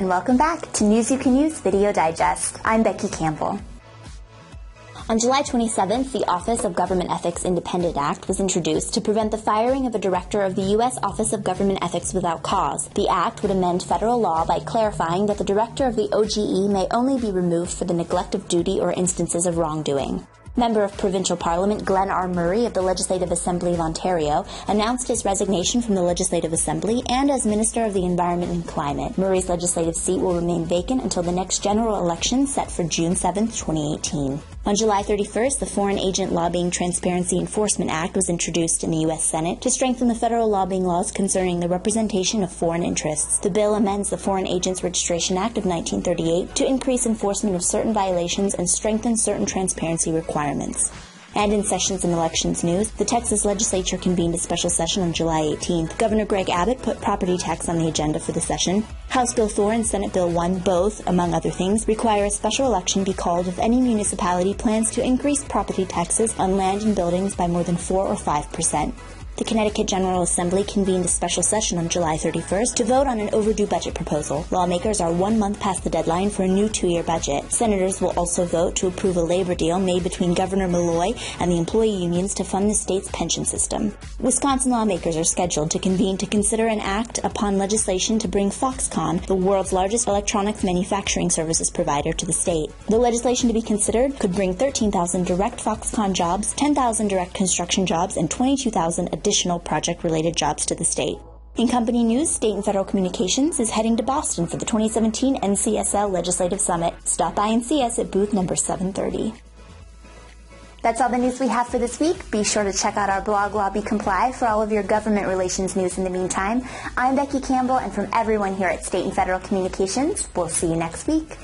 and welcome back to News You Can Use Video Digest. I'm Becky Campbell. On July 27th, the Office of Government Ethics Independent Act was introduced to prevent the firing of a director of the U.S. Office of Government Ethics without cause. The act would amend federal law by clarifying that the director of the OGE may only be removed for the neglect of duty or instances of wrongdoing. Member of Provincial Parliament Glenn R. Murray of the Legislative Assembly of Ontario announced his resignation from the Legislative Assembly and as Minister of the Environment and Climate. Murray's legislative seat will remain vacant until the next general election set for June 7, 2018. On July 31st, the Foreign Agent Lobbying Transparency Enforcement Act was introduced in the U.S. Senate to strengthen the federal lobbying laws concerning the representation of foreign interests. The bill amends the Foreign Agents Registration Act of 1938 to increase enforcement of certain violations and strengthen certain transparency requirements. And in sessions and elections news, the Texas legislature convened a special session on July 18th. Governor Greg Abbott put property tax on the agenda for the session. House Bill 4 and Senate Bill 1, both, among other things, require a special election be called if any municipality plans to increase property taxes on land and buildings by more than 4 or 5%. The Connecticut General Assembly convened a special session on July 31st to vote on an overdue budget proposal. Lawmakers are 1 month past the deadline for a new 2-year budget. Senators will also vote to approve a labor deal made between Governor Malloy and the employee unions to fund the state's pension system. Wisconsin lawmakers are scheduled to convene to consider and act upon legislation to bring Foxconn, the world's largest electronics manufacturing services provider, to the state. The legislation to be considered could bring 13,000 direct Foxconn jobs, 10,000 direct construction jobs, and 22,000 additional project-related jobs to the state. In company news, State and Federal Communications is heading to Boston for the 2017 NCSL Legislative Summit. Stop by and see us at booth number 730. That's all the news we have for this week. Be sure to check out our blog, Lobby Comply, for all of your government relations news in the meantime. I'm Becky Campbell, and from everyone here at State and Federal Communications, we'll see you next week.